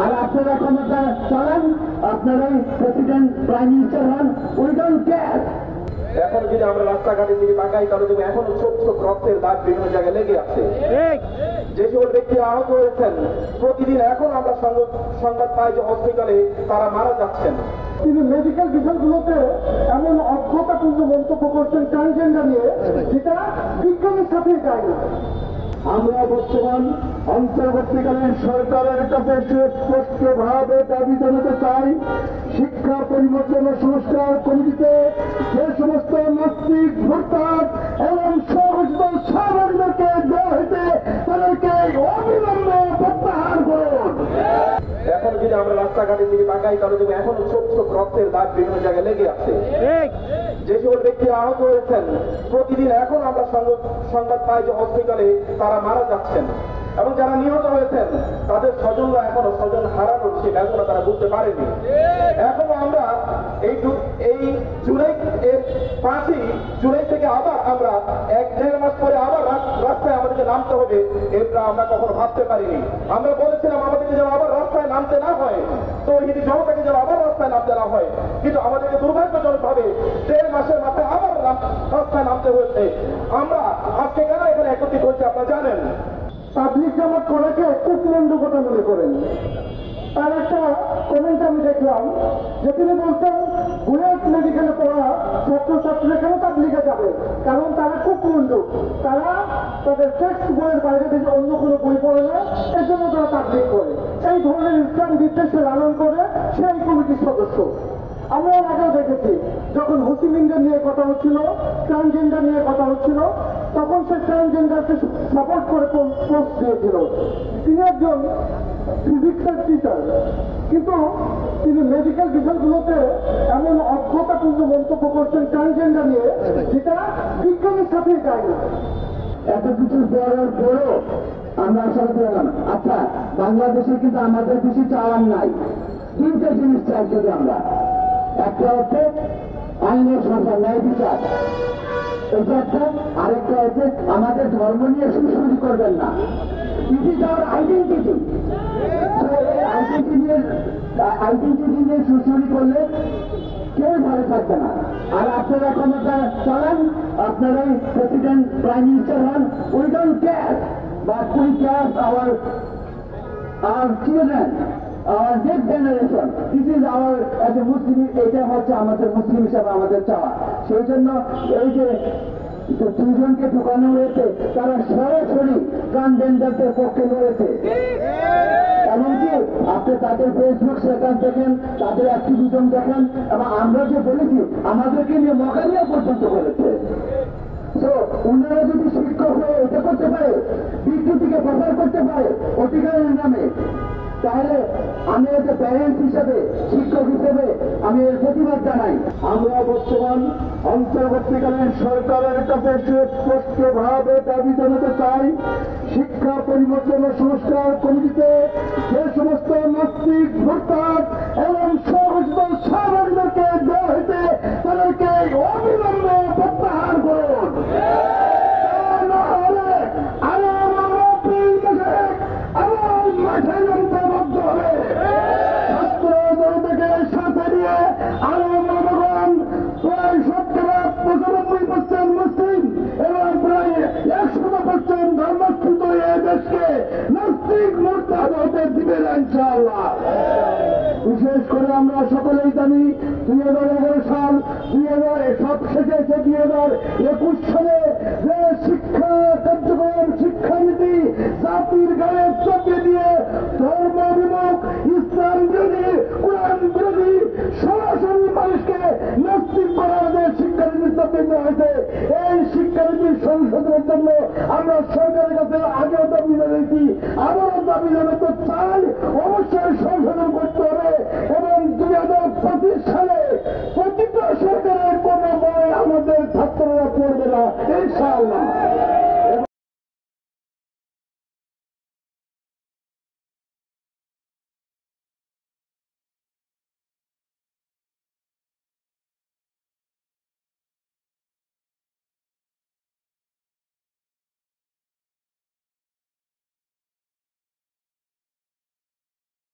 আর আপনারা ক্ষমতা চালান, আপনারাই প্রেসিডেন্ট প্রাইম মিনিস্টার হন, উই ডোন্ট কেয়ার। এখন যদি আমরা রাস্তাঘাটের দিকে তাকাই তাহলে দেখবো এখনো ছোট ছোট রক্তের দাগ বিভিন্ন জায়গায় লেগে আছে। যে সকল ব্যক্তিরা আহত হয়েছেন প্রতিদিন এখন আমরা সংবাদ পাই যে হসপিটালে তারা মারা যাচ্ছেন। তিনি মেডিকেল বিষয়গুলোতে এমন অজ্ঞতাপূর্ণ মন্তব্য করছেন ট্রান্সজেন্ডার নিয়ে, যেটা বিজ্ঞানের সাথে যায় না। আমরা বর্তমান অন্তর্বর্তীকালীন সরকারের কাছে সুস্পষ্টভাবে দাবি জানাতে চাই, শিক্ষা পরিবর্তন ও সংস্কার কমিটিতে যে সমস্ত নাস্তিক ভোটার এবং সমস্ত সাধারণকে দেওয়া হয়েছে তাদেরকে অবিলম্বে প্রত্যাহার করুন। এখন যদি আমরা রাস্তাঘাটের দিকে তাকাই তাহলে দেখবো এখনো ছোট ছোট রক্তের দাগ বিভিন্ন জায়গায় লেগে আছে। যে সকল ব্যক্তিরা আহত হয়েছেন প্রতিদিন এখন আমরা সংবাদ পাই যে হসপিটালে তারা মারা যাচ্ছেন এবং যারা নিহত হয়েছেন তাদের স্বজনরা এখনো স্বজন হারানোর সেই বেদনা তারা বুঝতে পারেনি। এখনো আমরা এই জুলাই এর 5ই জুলাই থেকে আবার আমরা 1-1.5 মাস পরে আবার রাস্তায় আমাদেরকে নামতে হবে, এটা আমরা কখনো ভাবতে পারিনি। আমরা বলেছিলাম আমাদেরকে যেন আবার রাস্তায় নামতে না হয়, তো হিন্দু জনতাকে যেন আবার রাস্তায় নামতে না হয়, কিন্তু আমাদেরকে দুর্ভাগ্যজনক ভাবে 1.5 মাসের মাথায় আবার রাস্তায় নামতে হয়েছে। আমরা আজকে কেন এখানে একত্রিত হচ্ছে আপনারা জানেন? তাবলিগ জামাত করাকে কুটমণ্ডকতা মনে করেন। তার একটা কমেন্ট আমি দেখলাম যে তিনি বলছেন বুয়েট মেডিকেলে পড়া ছাত্রছাত্রীরা কেন তাবলিগে যাবে, কারণ তারা কুটমণ্ডক, তারা তাদের টেক্সট বইয়ের বাইরে থেকে অন্য কোনো বই পড়ে না, এর জন্য তারা তাবলিগ করে। এই ধরনের ইসলাম বিদ্বেষে লালন করে সেই কমিটির সদস্য। আমরা আগেও দেখেছি যখন হোসিমিনদের নিয়ে কথা হচ্ছিল, ট্রান্সজেন্ডার নিয়ে কথা হচ্ছিল, তখন সে ট্রান্সজেন্ডারকে সাপোর্ট করে পোস্ট দিয়েছিল। তিনি একজন ফিজিক্সের টিচার, কিন্তু তিনি মেডিকেল বিষয়গুলোতে এমন অজ্ঞতাপূর্ণ মন্তব্য করছেন ট্রান্সজেন্ডার নিয়ে, যেটা বিজ্ঞানের সাথে যায় না। এত কিছু করার পরও আমরা আশা পেলাম। আচ্ছা, বাংলাদেশে কিন্তু আমাদের বেশি চাওয়ার নাই, 3টে জিনিস চাই শুধু আমরা। একটা হচ্ছে আইনের শাসন, ন্যায় বিচার, এটা একটা। আরেকটা হচ্ছে আমাদের ধর্ম নিয়ে শুরু করবেন না। It is our identity. Identity নিয়ে শুরু করলে কেউ ভালো থাকবে না। আর আপনারা ক্ষমতা চালান, আপনারাই প্রেসিডেন্ট প্রাইম মিনিস্টার হন, we don't care, but we care our children, our next generation. This is our, as a Muslim, এটা হচ্ছে আমাদের মুসলিম হিসাবে আমাদের চাওয়া। সেই জন্য এই যে দুজনকে ঢুকানো হয়েছে তারা সরাসরি ট্রান্সজেন্ডারদের পক্ষে লড়েছে। এমনকি আপনি তাদের ফেসবুক স্ট্যাটাস দেখেন, তাদের অ্যাক্টিভিজম দেখেন, এবং আমরা যে বলেছি আমাদেরকে নিয়ে মকারিয়া পর্যন্ত করেছে। তো উনারা যদি শিক্ষক হয়ে এটা করতে পারে, বিকৃতিকে প্রচার করতে পারে অধিকারের নামে, তাহলে আমি একটা প্যারেন্টস হিসেবে, শিক্ষক হিসেবে আমি এর প্রতিবাদ জানাই। আমরা বর্তমান অন্তর্বর্তীকালীন সরকারের কাছে সুস্পষ্টভাবে দাবি জানাতে চাই, শিক্ষা পরিবর্তন ও সংস্কার কমিটিতে যে সমস্ত নাস্তিক ভোটার এবং সমস্ত সাধারণকে দেওয়া হয়েছে তাদেরকে অবিলম্বে প্রত্যাহার করুন। ধর্মস্থিত এই দেশকে নাস্তিক মোরতাদ হতে দিবেন ইনশাআল্লাহ। বিশেষ করে আমরা সকলেই জানি 2011 সাল, সবশেষে এসে 2021 সালে যে শিক্ষা কার্যক্রম, শিক্ষানীতি জাতির গায়ে চপে দিয়ে ধর্ম বিমুখ, ইসলাম বিরোধী, কোরআন বিরোধী, সরাসরি মানুষকে নাস্তিক করার যে শিক্ষানীতি চপে দেওয়া হয়েছে, এই শিক্ষানীতি সংশোধনের জন্য আমরা সরকারের কাছে আগেও দাবি জানিয়েছি, আবারও দাবি জানাতে চাই।